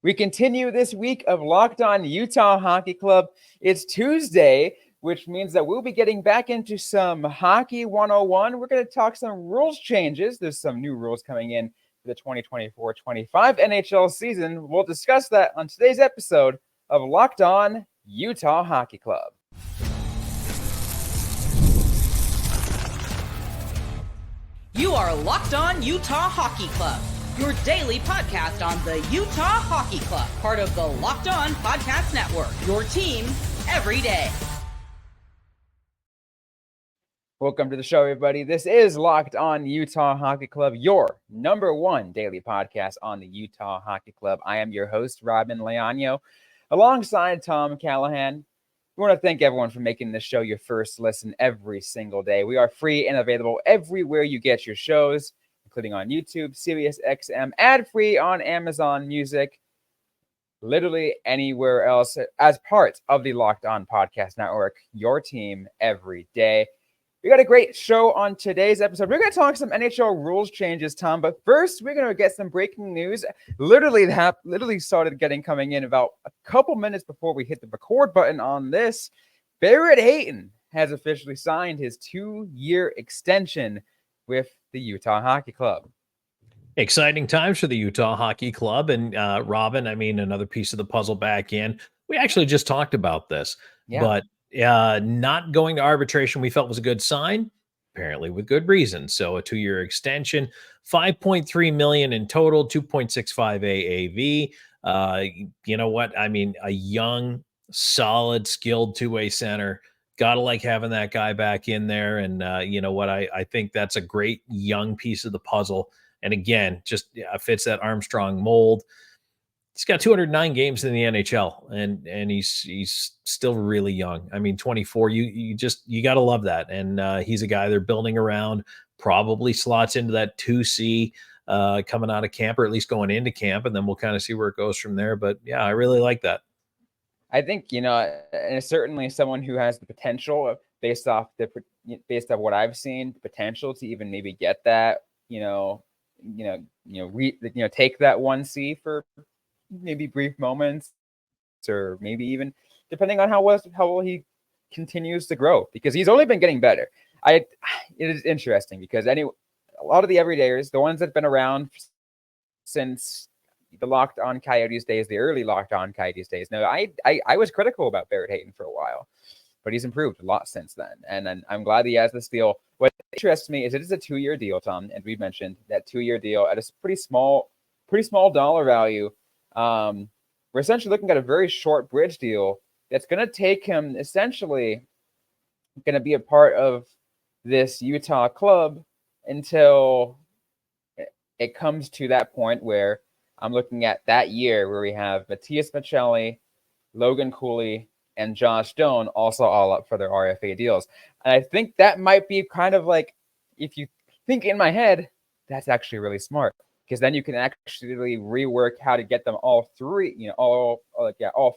We continue this week of Locked On Utah Hockey Club. It's Tuesday, which means that we'll be getting back into some Hockey 101. We're going to talk some rules changes. There's some new rules coming in for the 2024-25 NHL season. We'll discuss that on today's episode of Locked On Utah Hockey Club. You are Locked On Utah Hockey Club, your daily podcast on the Utah Hockey Club, part of the Locked On Podcast Network, your team every day. Welcome to the show, everybody. This is Locked On Utah Hockey Club, your number one daily podcast on the Utah Hockey Club. I am your host, Robyn Leano, alongside Tom Callahan. We want to thank everyone for making this show your first listen every single day. We are free and available everywhere you get your shows, including on YouTube, SiriusXM, ad-free on Amazon Music, literally anywhere else as part of the Locked On Podcast Network, your team every day. We got a great show on today's episode. We're going to talk some NHL rules changes, Tom, but first we're going to get some breaking news. Literally started coming in about a couple minutes before we hit the record button on this. Barret Hayton has officially signed his 2-year extension with the Utah Hockey Club. Exciting times for the Utah Hockey Club. And Robyn, another piece of the puzzle back in. We actually just talked about this, but not going to arbitration we felt was a good sign, apparently with good reason. So a 2-year extension, $5.3 million in total, 2.65 AAV. You know what? A young, solid, skilled two-way center. Gotta like having that guy back in there. And you know what? I think that's a great young piece of the puzzle. And again, just fits that Armstrong mold. He's got 209 games in the NHL, and he's still really young. 24. You got to love that. And he's a guy they're building around. Probably slots into that 2C coming out of camp, or at least going into camp, and then we'll kind of see where it goes from there. But yeah, I really like that. I think and certainly someone who has the potential, based off what I've seen, the potential to even maybe get that, take that 1C for maybe brief moments, or maybe even depending on how well he continues to grow, because he's only been getting better. It is interesting because a lot of the everydayers, the ones that have been around since the Locked On Coyotes days, the early Locked On Coyotes days. Now, I was critical about Barret Hayton for a while, but he's improved a lot since then, and I'm glad he has this deal. What interests me is it is a 2-year deal, Tom, and we mentioned that 2-year deal at a pretty small dollar value. We're essentially looking at a very short bridge deal that's going to take him essentially going to be a part of this Utah club until it comes to that point where I'm looking at that year where we have Matthias Maccelli, Logan Cooley, and Josh Doan also all up for their RFA deals. And I think that might be kind of like, if you think in my head, that's actually really smart, because then you can actually rework how to get them all three, all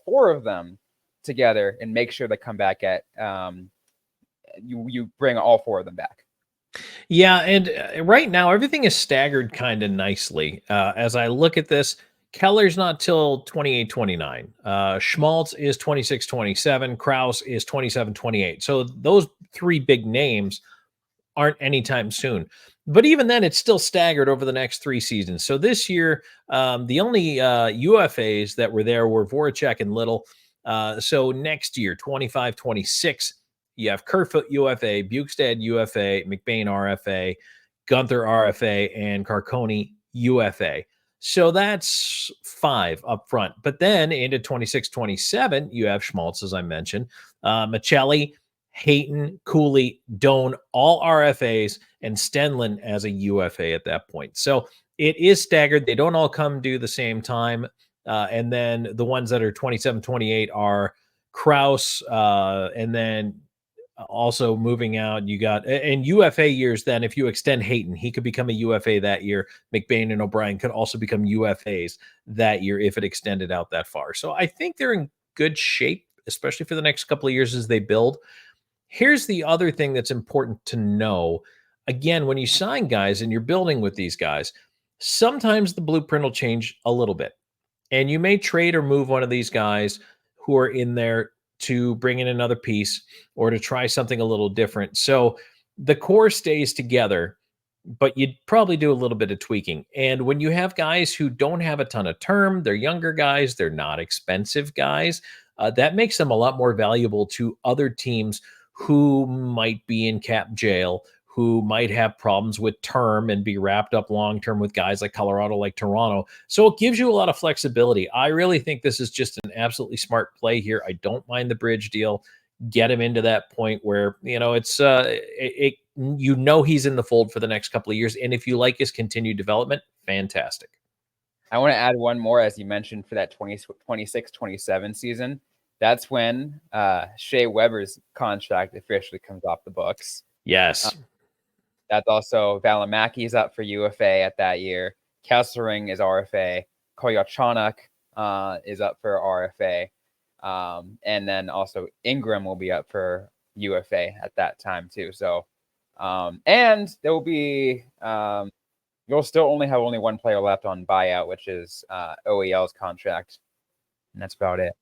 4 of them together and make sure they come back at you bring all 4 of them back. Yeah, and right now everything is staggered kind of nicely. As I look at this, Keller's not till 28-29. Schmaltz is 26-27. Krause is 27-28. So those 3 big names aren't anytime soon. But even then, it's still staggered over the next 3 seasons. So this year, the only UFAs that were there were Voracek and Little. So next year, 25-26, you have Kerfoot UFA, Bukestad UFA, McBain RFA, Gunther RFA, and Carconi UFA. So that's 5 up front. But then into 26-27, you have Schmaltz, as I mentioned, Maccelli, Hayton, Cooley, Doan, all RFAs, and Stenlin as a UFA at that point. So it is staggered. They don't all come due the same time. And then the ones that are 27-28 are Krause, and then also moving out, you got in UFA years. Then if you extend Hayton, he could become a UFA that year. McBain and O'Brien could also become UFAs that year if it extended out that far. So I think they're in good shape, especially for the next couple of years as they build. Here's the other thing that's important to know. Again, when you sign guys and you're building with these guys, sometimes the blueprint will change a little bit. And you may trade or move one of these guys who are in there to bring in another piece or to try something a little different. So the core stays together, but you'd probably do a little bit of tweaking. And when you have guys who don't have a ton of term, they're younger guys, they're not expensive guys, that makes them a lot more valuable to other teams who might be in cap jail, who might have problems with term and be wrapped up long term with guys like Colorado, like Toronto. So it gives you a lot of flexibility. I really think this is just an absolutely smart play here. I don't mind the bridge deal. Get him into that point where, it's he's in the fold for the next couple of years. And if you like his continued development, fantastic. I want to add one more, as you mentioned, for that 26-27 season. That's when Shea Weber's contract officially comes off the books. Yes. That's also Valimaki is up for UFA at that year. Kessering is RFA. Koyachonok is up for RFA. And then also Ingram will be up for UFA at that time too. So, and there will be, you'll still only have one player left on buyout, which is OEL's contract. And that's about it.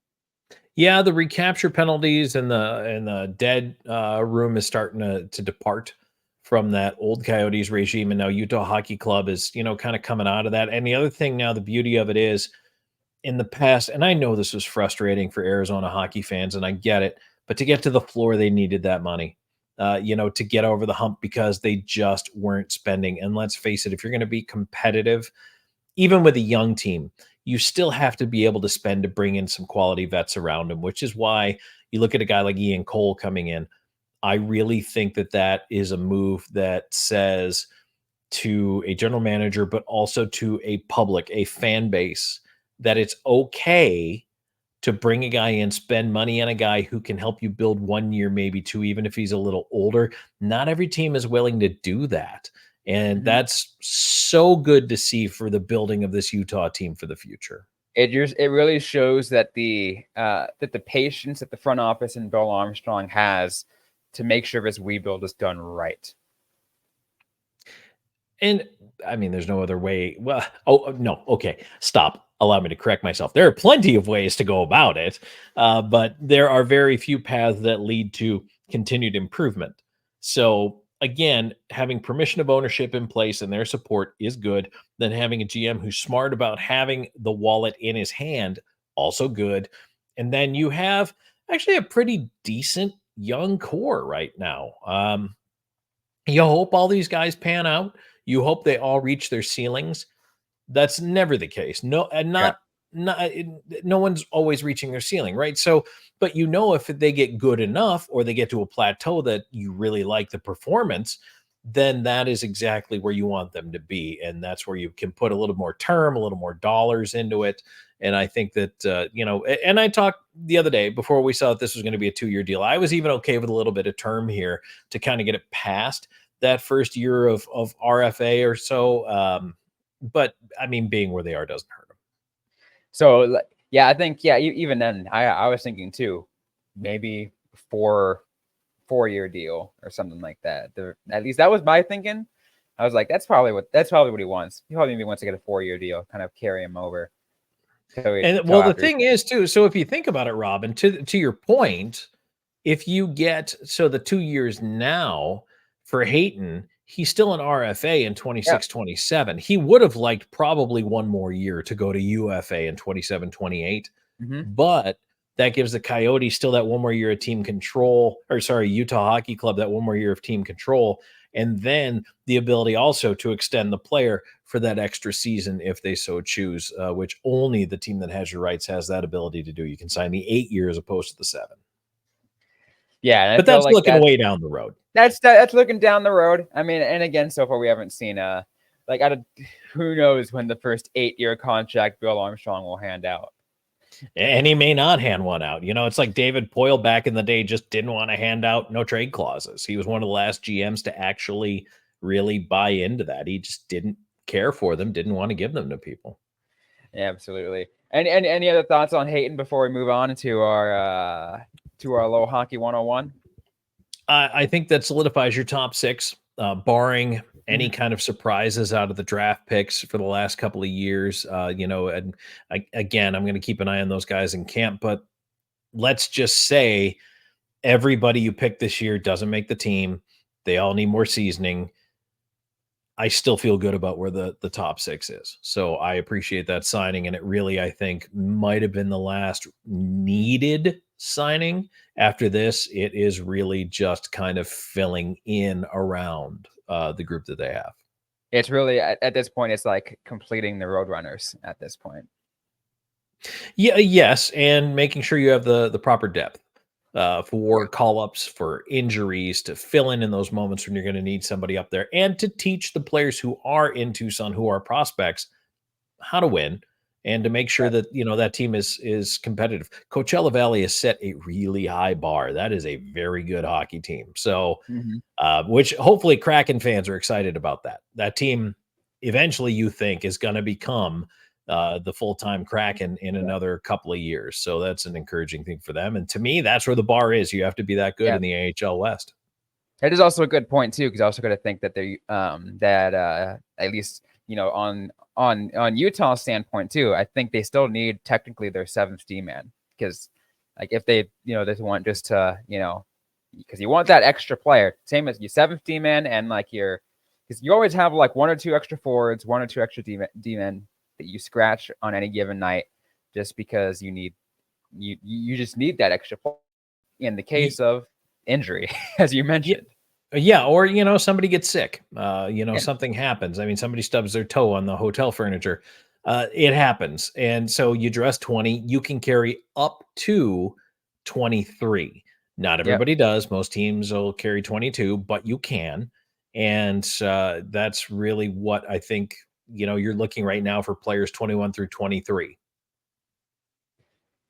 Yeah, the recapture penalties and the dead room is starting to depart from that old Coyotes regime, and now Utah Hockey Club is kind of coming out of that. And the other thing now, the beauty of it is, in the past, and I know this was frustrating for Arizona hockey fans, and I get it, but to get to the floor, they needed that money, to get over the hump because they just weren't spending. And let's face it, if you're going to be competitive, even with a young team, you still have to be able to spend to bring in some quality vets around them, which is why you look at a guy like Ian Cole coming in. I really think that is a move that says to a general manager, but also to a public, a fan base, that it's okay to bring a guy in, spend money on a guy who can help you build 1 year, maybe two, even if he's a little older. Not every team is willing to do that. And that's so good to see for the building of this Utah team for the future. It really shows that the patience that the front office and Bill Armstrong has to make sure this rebuild is done right. And I mean, there's no other way. Well, no. Okay. Stop. Allow me to correct myself. There are plenty of ways to go about it, but there are very few paths that lead to continued improvement. So again, having permission of ownership in place and their support is good. Then having a GM who's smart about having the wallet in his hand, also good. And then you have actually a pretty decent young core right now. You hope all these guys pan out. You hope they all reach their ceilings. That's never the case. No, and no one's always reaching their ceiling, right? So, but if they get good enough or they get to a plateau that you really like the performance, then that is exactly where you want them to be. And that's where you can put a little more term, a little more dollars into it. And I think that, and I talked the other day before we saw that this was going to be a 2-year deal. I was even okay with a little bit of term here to kind of get it past that first year of RFA or so. But I mean, being where they are doesn't hurt them. So yeah, I think, even then I was thinking too, maybe 4-year deal or something like that. At least that was my thinking. I was like, that's probably what he wants. He probably maybe wants to get a 4-year deal, kind of carry him over. The thing is too, so if you think about it, Robyn, to your point, if you get the 2 years now for Hayton, he's still an RFA in 26-27. He would have liked probably one more year to go to UFA in 27-28. But that gives the Coyotes still that one more year of team control, Utah Hockey Club, that one more year of team control. And then the ability also to extend the player for that extra season if they so choose, which only the team that has your rights has that ability to do. You can sign the 8 years opposed to the 7. Yeah, but that's looking way down the road. That's looking down the road. I mean, and again, so far we haven't seen who knows when the first 8-year contract Bill Armstrong will hand out. And he may not hand one out. It's like David Poyle back in the day just didn't want to hand out no trade clauses. He was one of the last GMs to actually really buy into that. He just didn't care for them, didn't want to give them to people. Yeah, absolutely. And any other thoughts on Hayton before we move on to our Low Hockey 101? I think that solidifies your top 6, barring any kind of surprises out of the draft picks for the last couple of years. And again, I'm going to keep an eye on those guys in camp, but let's just say everybody you pick this year doesn't make the team. They all need more seasoning. I still feel good about where the top 6 is. So I appreciate that signing. And it really, I think, might have been the last needed signing. After this, it is really just kind of filling in around the group that they have. It's really, at this point, it's like completing the Roadrunners at this point. Yeah, yes. And making sure you have the proper depth for call-ups, for injuries, to fill in those moments when you're going to need somebody up there, and to teach the players who are in Tucson, who are prospects, how to win, and to make sure that, that team is competitive. Coachella Valley has set a really high bar. That is a very good hockey team. So, which hopefully Kraken fans are excited about that. That team eventually, you think, is going to become the full-time Kraken in another couple of years. So that's an encouraging thing for them. And to me, that's where the bar is. You have to be that good in the AHL West. It is also a good point too, because I also got to think that they at least, on Utah's standpoint too, I think they still need technically their 7th D-man, because like if they, they want just to, because you want that extra player, same as your 7th D-man, and like because you always have like 1 or 2 extra forwards, 1 or 2 extra D-men that you scratch on any given night, just because you just need that extra play in the case of injury, as you mentioned. Yeah, or somebody gets sick. Something happens. I mean, somebody stubs their toe on the hotel furniture. It happens, and so you dress 20. You can carry up to 23. Not everybody does. Most teams will carry 22, but you can, and that's really what I think. You're looking right now for players 21 through 23.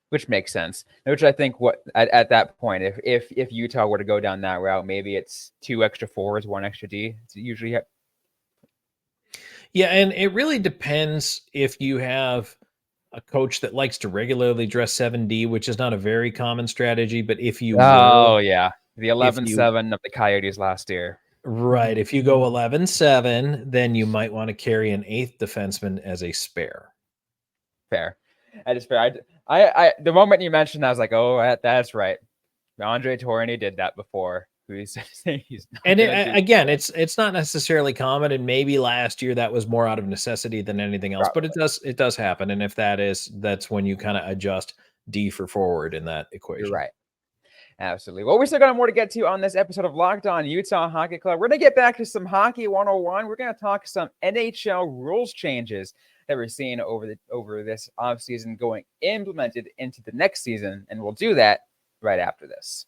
Which makes sense. Which I think at that point, if Utah were to go down that route, maybe it's 2 extra forwards, 1 extra D. It's usually. Yeah, and it really depends if you have a coach that likes to regularly dress 7D, which is not a very common strategy. But if you the 11-7 of the Coyotes last year. Right. If you go 11-7, then you might want to carry an 8th defenseman as a spare. Fair. That is fair. I the moment you mentioned, I was like, oh, that's right. Andre Tourigny did that before. He's and again, it's not necessarily common, and maybe last year that was more out of necessity than anything else. Probably. But it does happen, and if that's when you kind of adjust D for forward in that equation. You're right. Absolutely. Well, we still got more to get to on this episode of Locked On Utah Hockey Club. We're going to get back to some Hockey 101. We're going to talk some NHL rules changes that we're seeing over this offseason going implemented into the next season, and we'll do that right after this.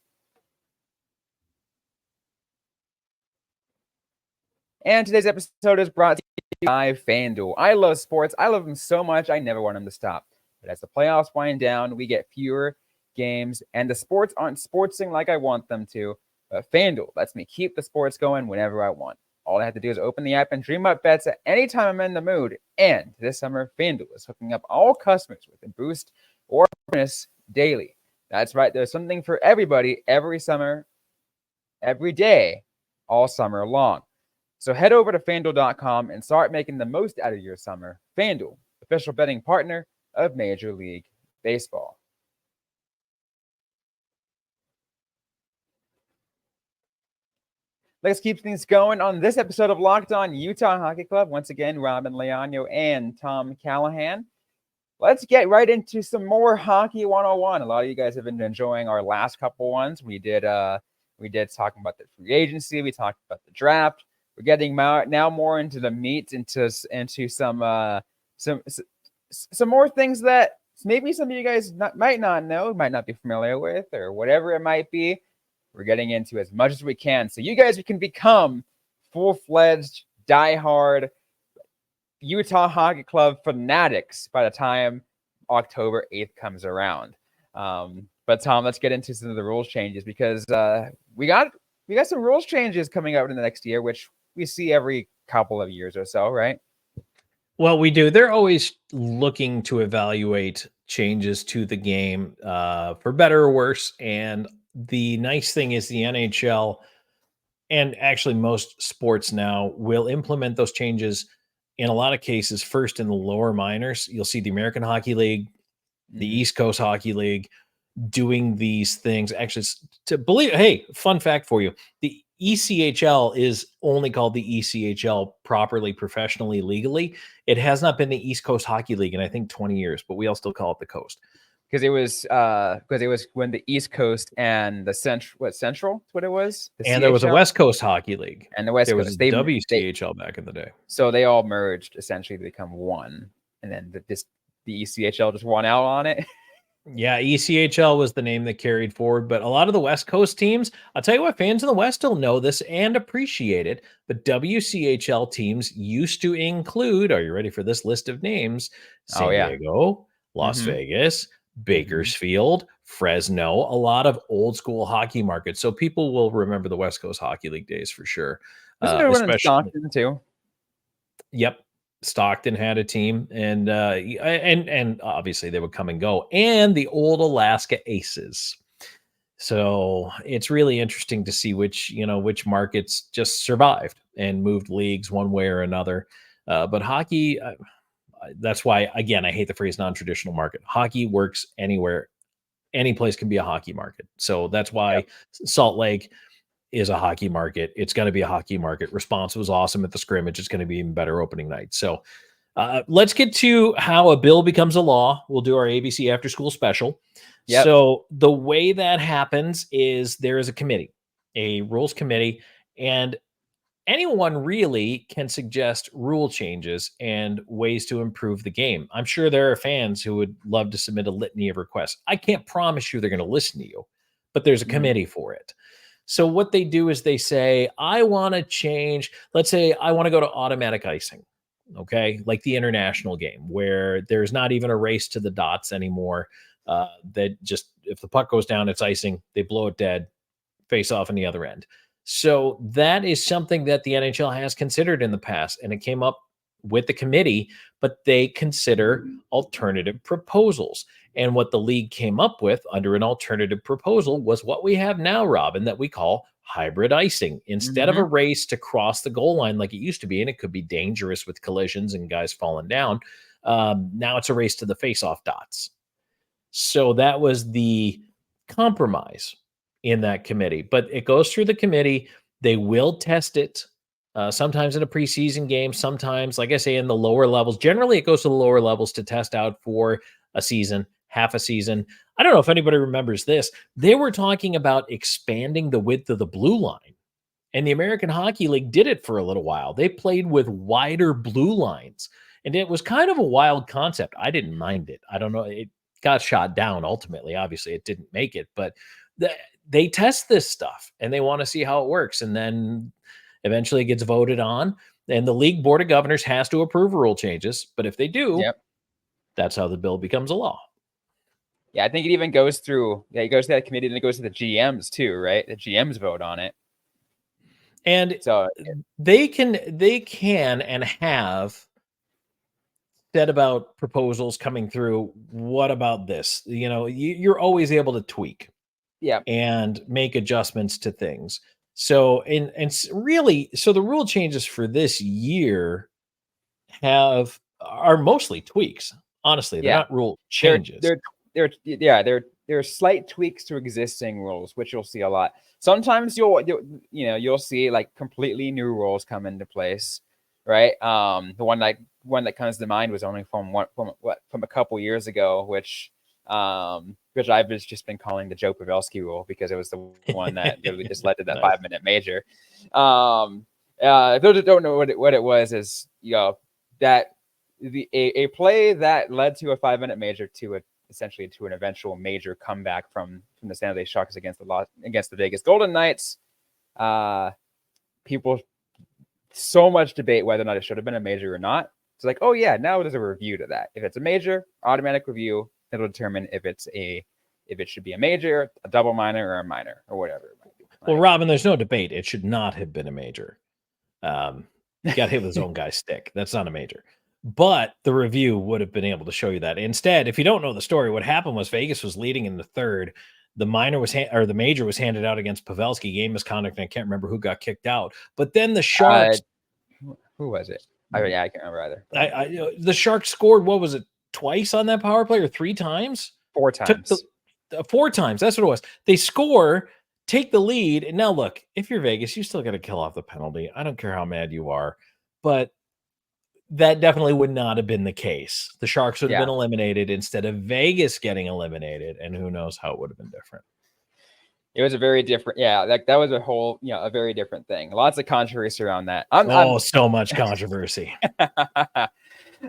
And today's episode is brought to you by FanDuel. I love sports. I love them so much, I never want them to stop. But as the playoffs wind down, we get fewer games, and the sports aren't sportsing like I want them to. But FanDuel lets me keep the sports going whenever I want. All I have to do is open the app and dream up bets at any time I'm in the mood. And this summer, FanDuel is hooking up all customers with a boost or bonus daily. That's right. There's something for everybody every summer, every day, all summer long. So head over to FanDuel.com and start making the most out of your summer. FanDuel, official betting partner of Major League Baseball. Let's keep things going on this episode of Locked On Utah Hockey Club. Once again, Robyn Leano and Tom Callahan. Let's get right into some more Hockey 101. A lot of you guys have been enjoying our last couple ones. We did talking about the free agency. We talked about the draft. We're getting now more into the meat, into some more things that maybe some of you guys might not know, might not be familiar with, or whatever it might be. We're getting into as much as we can, so you guys can become full-fledged, diehard Utah Hockey Club fanatics by the time October 8th comes around. But Tom, let's get into some of the rules changes, because we got some rules changes coming out in the next year, which we see every couple of years or so, right? Well, we do. They're always looking to evaluate changes to the game for better or worse. And the nice thing is the NHL And actually, most sports now will implement those changes in a lot of cases first in the lower minors. You'll see the American Hockey League, the East Coast Hockey League doing these things. Actually, to believe, hey, fun fact for you: the ECHL is only called the ECHL properly, professionally, legally. It has not been the East Coast Hockey League in I think 20 years, but we all still call it the Coast. Because it was when the East Coast and the Central, what it was, and there was a West Coast Hockey League, and the West there Coast. was WCHL back in the day. So they all merged essentially to become one, and then the ECHL just won out on it. Yeah, ECHL was the name that carried forward, but a lot of the West Coast teams, I'll tell you what, fans in the West will know this and appreciate it, but WCHL teams used to include, are you ready for this list of names? San Diego, Las Vegas, Bakersfield, Fresno, a lot of old school hockey markets. So people will remember the West Coast Hockey League days for sure. Wasn't there one in Stockton too? Yep. Stockton had a team, and obviously they would come and go, and the old Alaska Aces. So it's really interesting to see which markets just survived and moved leagues one way or another. But hockey, that's why, again, I hate the phrase non-traditional market. Hockey works anywhere. Any place can be a hockey market. So that's why Salt Lake is a hockey market. It's going to be a hockey market. Response was awesome at the scrimmage. It's going to be even better opening night. So let's get to how a bill becomes a law. We'll do our ABC after school special. Yep. So the way that happens is there is a committee, a rules committee, and anyone really can suggest rule changes and ways to improve the game. I'm sure there are fans who would love to submit a litany of requests. I can't promise you they're going to listen to you, but there's a committee for it. So what they do is they say, I want to change. Let's say I want to go to automatic icing. Okay. Like the international game where there's not even a race to the dots anymore. That just, if the puck goes down, it's icing, they blow it dead, face off on the other end. So that is something that the NHL has considered in the past, and it came up with the committee, but they consider alternative proposals. And what the league came up with under an alternative proposal was what we have now, Robyn, that we call hybrid icing. Instead of a race to cross the goal line like it used to be, and it could be dangerous with collisions and guys falling down, now it's a race to the face-off dots. So that was the compromise in that committee. But it goes through the committee. They will test it. Sometimes in a preseason game, sometimes, like I say, in the lower levels. Generally, it goes to the lower levels to test out for a season, half a season. I don't know if anybody remembers this. They were talking about expanding the width of the blue line, and the American Hockey League did it for a little while. They played with wider blue lines, and it was kind of a wild concept. I didn't mind it. I don't know. It got shot down ultimately. Obviously, it didn't make it, but they test this stuff, and they want to see how it works, and then eventually it gets voted on, and the league board of governors has to approve rule changes. But if they do, that's how the bill becomes a law. Yeah, I think it even goes through, it goes to that committee, and it goes to the GMs too, right? The GMs vote on it. And so they can and have said about proposals coming through. What about this? You know, you're always able to tweak and make adjustments to things. So, and really, so the rule changes for this year are mosely tweaks. Honestly, they're not rule changes. They're slight tweaks to existing rules, which you'll see a lot. Sometimes you'll see like completely new rules come into place, right? The one that comes to mind was only from a couple years ago, which I've just been calling the Joe Pavelski rule because it was the one that really just led to that 5-minute major. Those that don't know what it was is, that a play that led to a 5-minute major essentially to an eventual major comeback from the San Jose Sharks against the Vegas Golden Knights. People, so much debate whether or not it should have been a major or not. It's like, oh yeah, now there's a review to that. If it's a major, automatic review, it'll determine if it should be a major, a double minor, or a minor, or whatever it might be. Well, Robyn, there's no debate. It should not have been a major. He got hit with his own guy's stick. That's not a major. But the review would have been able to show you that. Instead, if you don't know the story, what happened was Vegas was leading in the third. The the major was handed out against Pavelski, game misconduct, and I can't remember who got kicked out. But then the Sharks, who was it? I can't remember either. The Sharks scored, what was it, twice on that power play or 3 times? 4 times. 4 times. That's what it was. They score, take the lead, and now look, if you're Vegas, you still got to kill off the penalty. I don't care how mad you are, but that definitely would not have been the case. The Sharks would have been eliminated instead of Vegas getting eliminated, and who knows how it would have been different. It was a very different, that was a whole, a very different thing. Lots of controversy around that. So much controversy.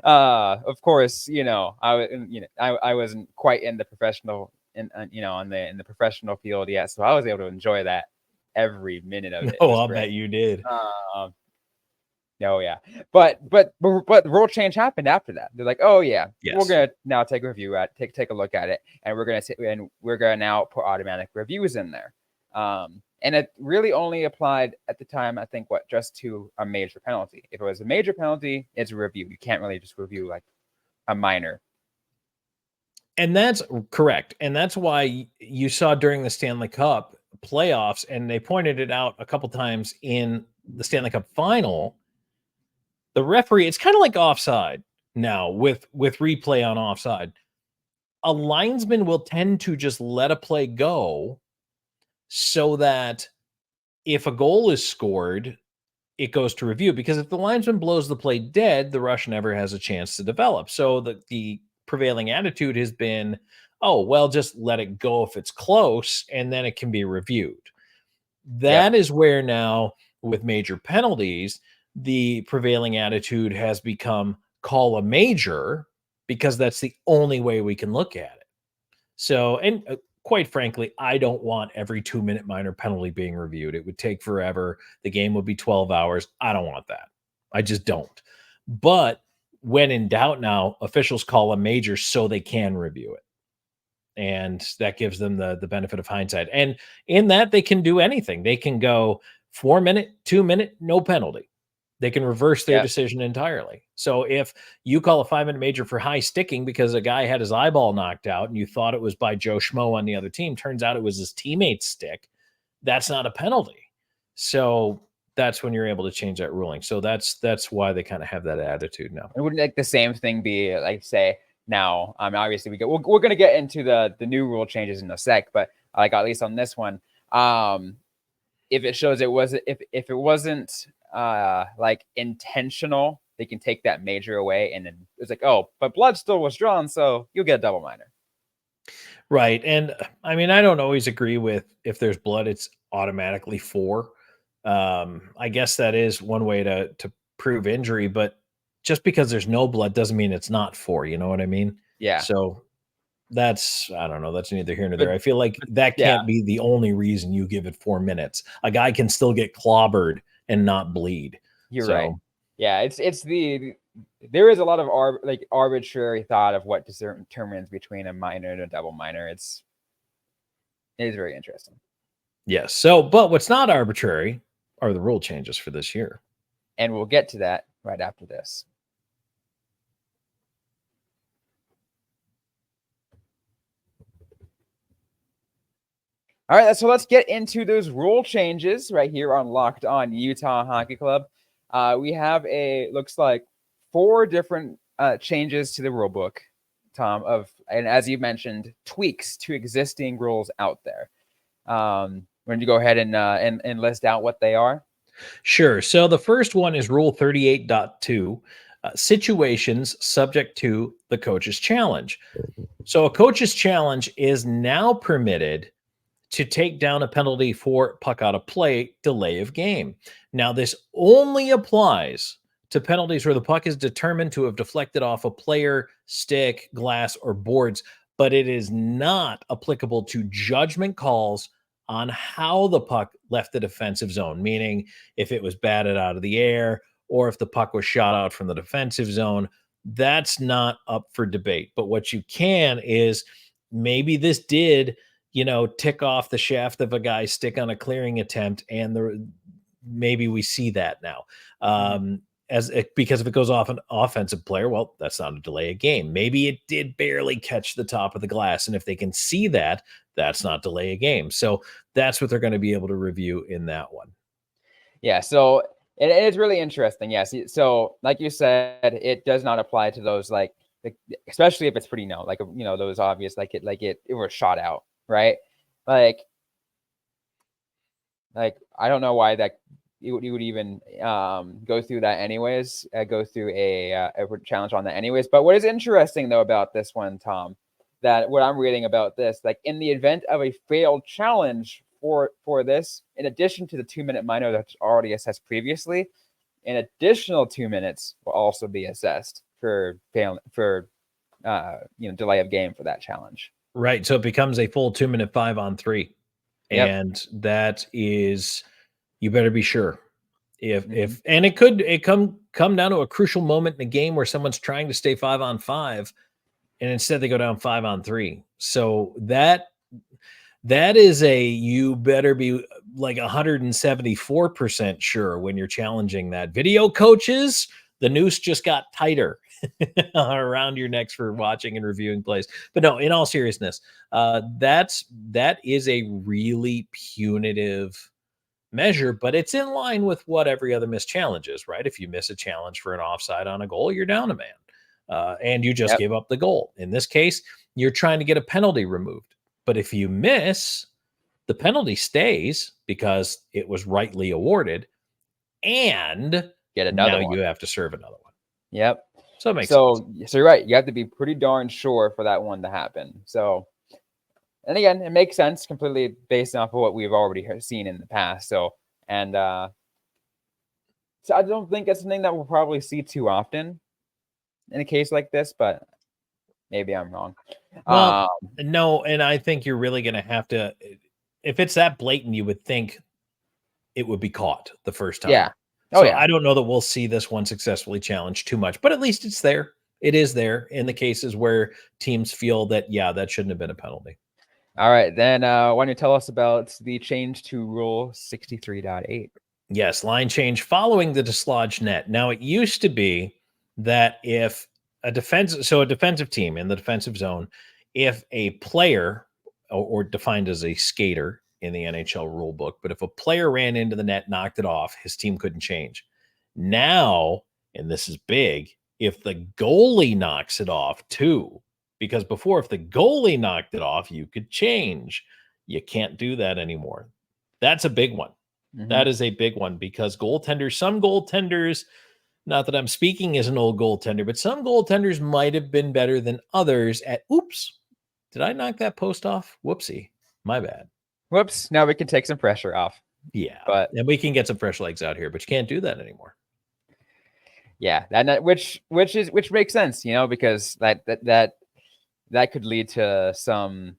Of course, I wasn't quite in the professional, in the professional field yet, so I was able to enjoy that every minute of it. Oh, I'll bet you did. Oh yeah, but the rule change happened after that. They're like, oh yeah, we're gonna now take a review take a look at it, and we're gonna now put automatic reviews in there. And it really only applied at the time, I think, just to a major penalty. If it was a major penalty, it's a review. You can't really just review like a minor. And that's correct. And that's why you saw during the Stanley Cup playoffs, and they pointed it out a couple times in the Stanley Cup final, the referee, it's kind of like offside now with replay on offside. A linesman will tend to just let a play go so that if a goal is scored, it goes to review, because if the linesman blows the play dead, the rush never has a chance to develop. So the prevailing attitude has been, oh, well, just let it go if it's close, and then it can be reviewed. That is where now, with major penalties, the prevailing attitude has become call a major, because that's the only way we can look at it. So, and quite frankly, I don't want every 2-minute minor penalty being reviewed. It would take forever. The game would be 12 hours. I don't want that. I just don't. But when in doubt now, officials call a major so they can review it. And that gives them the benefit of hindsight. And in that, they can do anything. They can go 4-minute, 2-minute, no penalty. They can reverse their decision entirely. So if you call a 5-minute major for high sticking because a guy had his eyeball knocked out and you thought it was by Joe Schmo on the other team, turns out it was his teammate's stick, that's not a penalty. So that's when you're able to change that ruling. So that's why they kind of have that attitude now. It wouldn't like the same thing be like, say, now, obviously we're going to get into the new rule changes in a sec, but like at least on this one, if it shows it was if it wasn't like intentional, they can take that major away, and then it's like, oh, but blood still was drawn, so you'll get a double minor. Right. And I mean, I don't always agree with if there's blood, it's automatically 4. I guess that is one way to prove injury, but just because there's no blood doesn't mean it's not 4. You know what I mean? Yeah. So that's, I don't know. That's neither here nor there. I feel like that can't be the only reason you give it 4 minutes. A guy can still get clobbered and not bleed. You're right. Yeah. There is a lot of arbitrary thought of what determines between a minor and a double minor. It is very interesting. Yes. So, but what's not arbitrary are the rule changes for this year. And we'll get to that right after this. All right, so let's get into those rule changes right here on Locked On Utah Hockey Club. We have looks like 4 different changes to the rule book, Tom, and as you mentioned, tweaks to existing rules out there. When you go ahead and list out what they are? Sure. So the first one is Rule 38.2, situations subject to the coach's challenge. So a coach's challenge is now permitted to take down a penalty for puck out of play, delay of game. Now, this only applies to penalties where the puck is determined to have deflected off a player, stick, glass, or boards, but it is not applicable to judgment calls on how the puck left the defensive zone, meaning if it was batted out of the air or if the puck was shot out from the defensive zone. That's not up for debate. But what you can is maybe this did tick off the shaft of a guy's stick on a clearing attempt, and maybe we see that now. because if it goes off an offensive player, well, that's not a delay of game. Maybe it did barely catch the top of the glass. And if they can see that, that's not delay of game. So that's what they're going to be able to review in that one. Yeah. So it is really interesting. Yes. So like you said, it does not apply to those, like especially if it's pretty like, those obvious, like it was shot out. Right. Like I don't know why that you would even go through that anyways, go through a challenge on that anyways. But what is interesting though about this one, Tom, that what I'm reading about this, like in the event of a failed challenge for this, in addition to the 2-minute minor that's already assessed previously, an additional 2 minutes will also be assessed for delay of game for that challenge. Right. So it becomes a full 2-minute 5-on-3. Yep. And that is, you better be sure if and it could come down to a crucial moment in a game where someone's trying to stay 5-on-5 and instead they go down 5-on-3. So that is you better be like 174% sure when you're challenging that. Video coaches, the noose just got tighter around your necks for watching and reviewing plays. But no, in all seriousness, that is a really punitive measure, but it's in line with what every other missed challenge is, right? If you miss a challenge for an offside on a goal, you're down a man, and you just gave up the goal. In this case, you're trying to get a penalty removed. But if you miss, the penalty stays because it was rightly awarded, and get another now one. You have to serve another one. Yep. So it makes sense. So you're right. You have to be pretty darn sure for that one to happen. So, and again, it makes sense completely based off of what we've already seen in the past. So I don't think it's something that we'll probably see too often in a case like this, but maybe I'm wrong. Well, no, and I think you're really going to have to, if it's that blatant, you would think it would be caught the first time. Yeah. Oh, so yeah. I don't know that we'll see this one successfully challenged too much, but at least it's there. It is there in the cases where teams feel that, that shouldn't have been a penalty. All right. Then why don't you tell us about the change to Rule 63.8? Yes, line change following the dislodged net. Now, it used to be that if a defensive team in the defensive zone, if a player, or defined as a skater in the NHL Rulebook, but if a player ran into the net, knocked it off, his team couldn't change. Now, and this is big, if the goalie knocks it off too, because before, if the goalie knocked it off, you could change. You can't do that anymore. That's a big one. Mm-hmm. That is a big one because some goaltenders, not that I'm speaking as an old goaltender, but some goaltenders might have been better than others at, oops, did I knock that post off? Whoopsie, my bad. Whoops, now we can take some pressure off. Yeah, and we can get some fresh legs out here, but you can't do that anymore. Yeah, which makes sense, because that could lead to some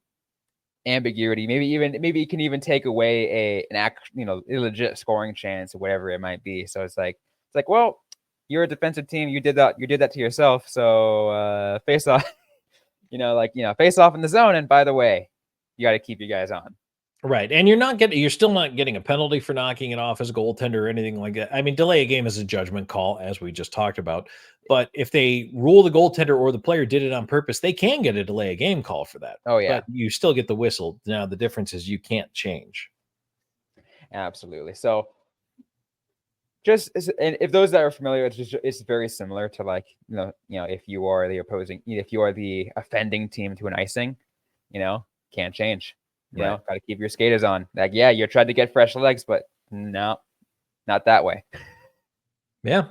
ambiguity. Maybe you can even take away an illegit scoring chance or whatever it might be. So it's like, well, you're a defensive team. You did that to yourself. So face off, face off in the zone. And by the way, you got to keep you guys on. Right. And you're still not getting a penalty for knocking it off as a goaltender or anything like that. I mean, delay a game is a judgment call, as we just talked about. But if they rule the goaltender or the player did it on purpose, they can get a delay a game call for that. Oh, yeah. But you still get the whistle. Now, the difference is you can't change. Absolutely. So and if those that are familiar, it's very similar to if you are the offending team to an icing, can't change. Got to keep your skaters on. You tried to get fresh legs, but no, not that way. Yeah,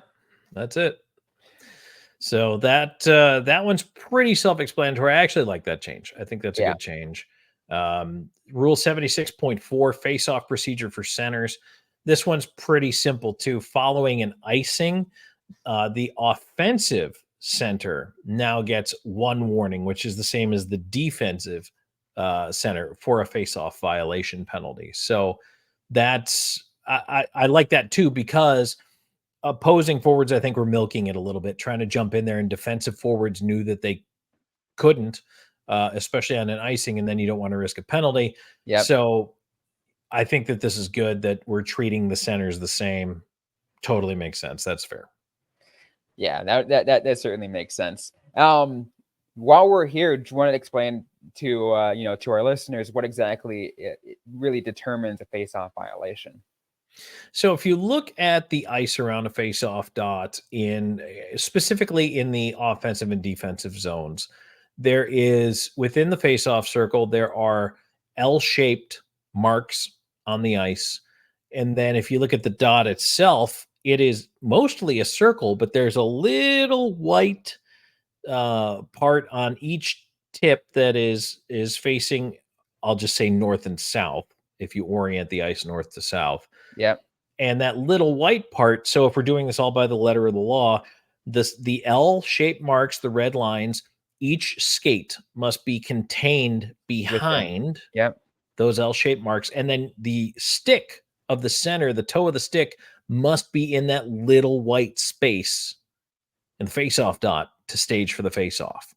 that's it. So that one's pretty self-explanatory. I actually like that change. I think that's a good change. Rule 76.4 face-off procedure for centers. This one's pretty simple too. Following an icing, the offensive center now gets one warning, which is the same as the defensive center for a face-off violation penalty. So that's I like that too, because opposing forwards, I think, were milking it a little bit, trying to jump in there, and defensive forwards knew that they couldn't, especially on an icing, and then you don't want to risk a penalty. Yeah. So I think that this is good that we're treating the centers the same. Totally makes sense. That's fair. Yeah, that certainly makes sense. While we're here, do you want to explain to to our listeners what exactly it really determines a face-off violation? So if you look at the ice around a face-off dot specifically in the offensive and defensive zones, there is within the face-off circle, there are L-shaped marks on the ice. And then if you look at the dot itself, it is mostly a circle, but there's a little white part on each tip that is facing, I'll just say north and south, if you orient the ice north to south. Yep. And that little white part, so if we're doing this all by the letter of the law, the L-shaped marks, the red lines, each skate must be contained behind Yep. those L-shaped marks. And then the stick of the center, the toe of the stick, must be in that little white space in the face-off dot to stage for the face-off.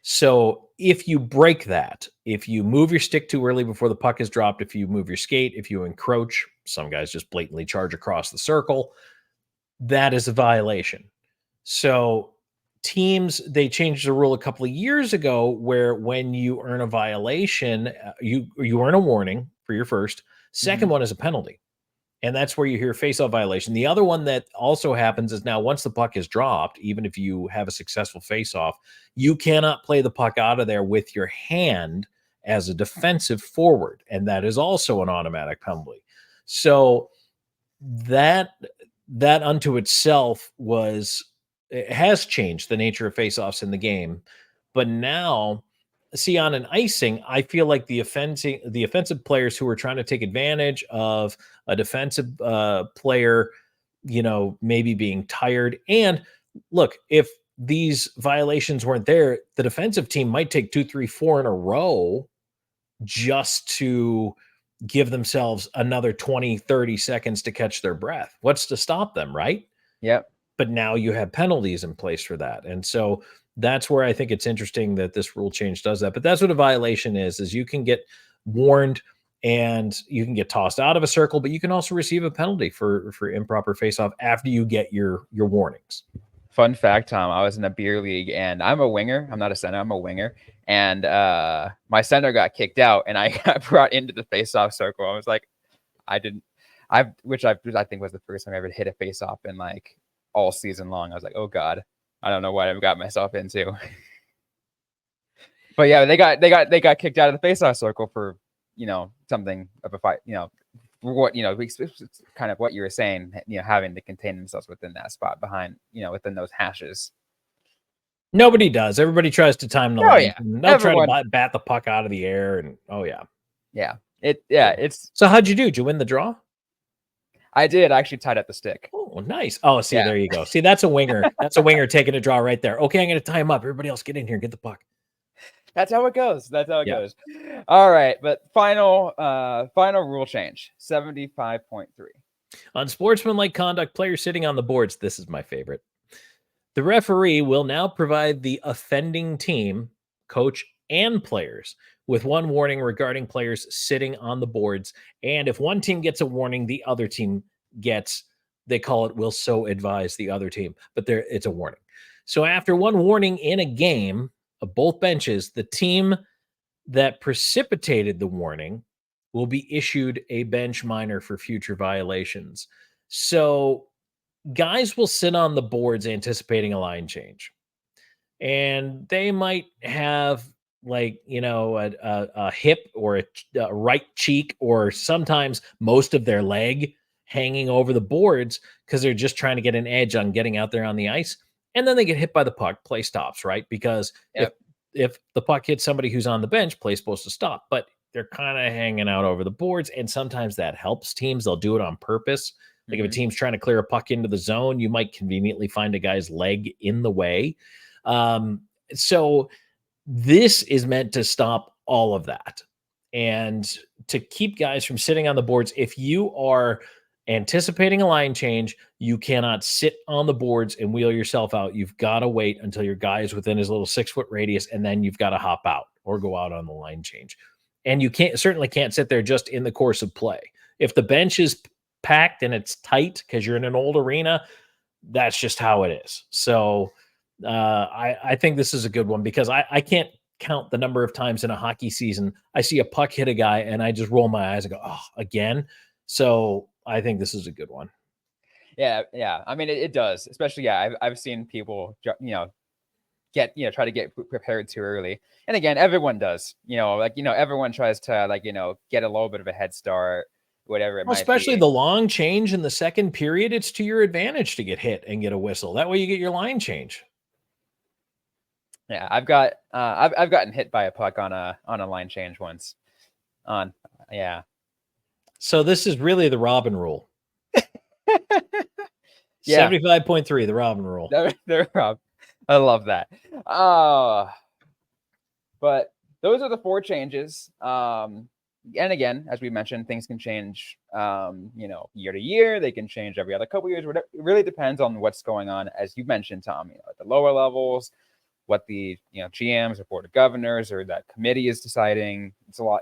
So if you break that, if you move your stick too early before the puck is dropped, if you move your skate, if you encroach, some guys just blatantly charge across the circle, that is a violation. So teams, they changed the rule a couple of years ago where when you earn a violation, you earn a warning for your first. Second one is a penalty. And that's where you hear face-off violation. The other one that also happens is now once the puck is dropped, even if you have a successful face-off, you cannot play the puck out of there with your hand as a defensive forward. And that is also an automatic penalty. So that unto itself has changed the nature of face-offs in the game. But now, see, on an icing, I feel like the offensive players who are trying to take advantage of a defensive player, maybe being tired. And look, if these violations weren't there, the defensive team might take 2, 3, 4 in a row just to give themselves another 20, 30 seconds to catch their breath. What's to stop them, right? Yep. But now you have penalties in place for that. And so that's where I think it's interesting that this rule change does that. But that's what a violation is you can get warned and you can get tossed out of a circle, but you can also receive a penalty for improper face-off after you get your warnings. Fun fact, Tom, I was in a beer league and I'm a winger. I'm not a center, I'm a winger. And my center got kicked out and I got brought into the face-off circle. I was like, which I think was the first time I ever hit a face-off in like all season long. I was like, oh God, I don't know what I got myself into. But yeah, they got kicked out of the face-off circle for, something of a fight, for what, kind of what you were saying, having to contain themselves within that spot behind, within those hashes. Nobody does. Everybody tries to time the line. Yeah. They'll try to bat the puck out of the air and it's. So how'd you do? Did you win the draw? I did. I actually tied up the stick. Oh, nice. Oh, see, there you go. See, that's a winger. That's a winger taking a draw right there. Okay, I'm going to tie him up. Everybody else get in here and get the puck. That's how it goes. Goes. All right, but final rule change, 75.3. On sportsmanlike conduct, players sitting on the boards, this is my favorite. The referee will now provide the offending team, coach, and players with one warning regarding players sitting on the boards. And if one team gets a warning, the other team gets, they call it, will so advise the other team, but it's a warning. So after one warning in a game of both benches, the team that precipitated the warning will be issued a bench minor for future violations. So guys will sit on the boards anticipating a line change. And they might have a hip or a right cheek or sometimes most of their leg hanging over the boards because they're just trying to get an edge on getting out there on the ice. And then they get hit by the puck, play stops, right? Because if the puck hits somebody who's on the bench, play's supposed to stop. But they're kind of hanging out over the boards, and sometimes that helps teams. They'll do it on purpose. Like if a team's trying to clear a puck into the zone, you might conveniently find a guy's leg in the way. So this is meant to stop all of that and to keep guys from sitting on the boards. If you are anticipating a line change, you cannot sit on the boards and wheel yourself out. You've got to wait until your guy is within his little 6-foot radius, and then you've got to hop out or go out on the line change. And you certainly can't sit there just in the course of play. If the bench is packed and it's tight because you're in an old arena, that's just how it is. So I think this is a good one because I can't count the number of times in a hockey season I see a puck hit a guy and I just roll my eyes and go, oh, again. So I think this is a good one. Yeah. I mean, it does, especially. Yeah, I've seen people, try to get prepared too early. And again, everyone does. Everyone tries to get a little bit of a head start, whatever it Well, might especially be. the long change in the second period, it's to your advantage to get hit and get a whistle. That way you get your line change. Yeah, I've gotten hit by a puck on a line change once. Yeah. So this is really the Robyn rule. Yeah. 75.3, the Robyn rule. Rob. I love that. But those are the 4 changes. And again, as we mentioned, things can change, year to year. They can change every other couple years. Whatever. It really depends on what's going on, as you mentioned, Tom. At the lower levels, what the GMs or board of governors or that committee is deciding. It's a lot.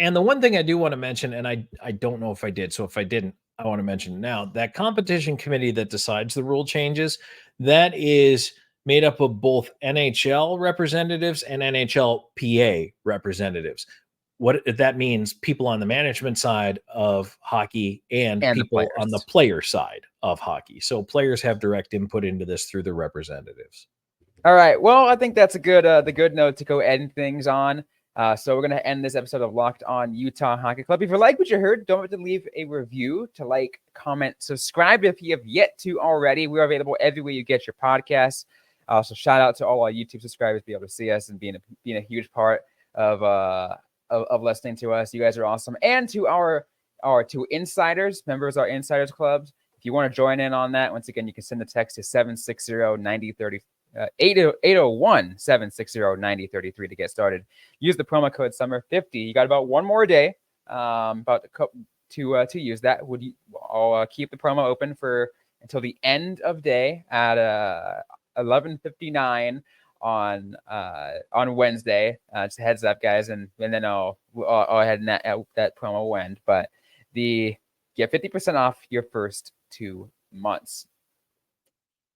And the one thing I do want to mention, and I don't know if I did, so if I didn't, I want to mention it now. That competition committee that decides the rule changes, that is made up of both NHL representatives and NHLPA representatives. What that means, people on the management side of hockey and people on the player side of hockey. So players have direct input into this through their representatives. All right. Well, I think that's a good the good note to go end things on. So we're going to end this episode of Locked On Utah Hockey Club. If you like what you heard, don't forget to leave a review, to like, comment, subscribe if you have yet to already. We're available everywhere you get your podcasts. So shout out to all our YouTube subscribers, be able to see us and being a huge part of listening to us. You guys are awesome. And to our 2 insiders, members of our insiders clubs. If you want to join in on that, once again, you can send a text to 760-9030. 801-760-9033 to get started. Use the promo code SUMMER50. You got about one more day to use that. I'll keep the promo open for until the end of day at 11:59 on Wednesday. Just a heads up, guys, and then I'll ahead and that promo will end. But get 50% off your first 2 months.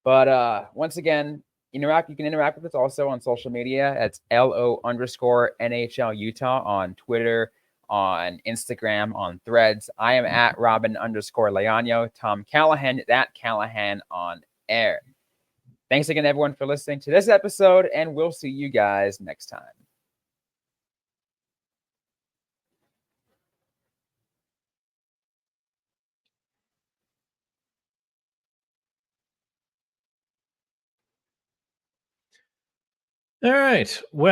But once again, you can interact with us also on social media. It's LO_NHL Utah on Twitter, on Instagram, on Threads. I am at Robyn_Leano. Tom Callahan at Callahan on air. Thanks again, everyone, for listening to this episode, and we'll see you guys next time. All right. Well,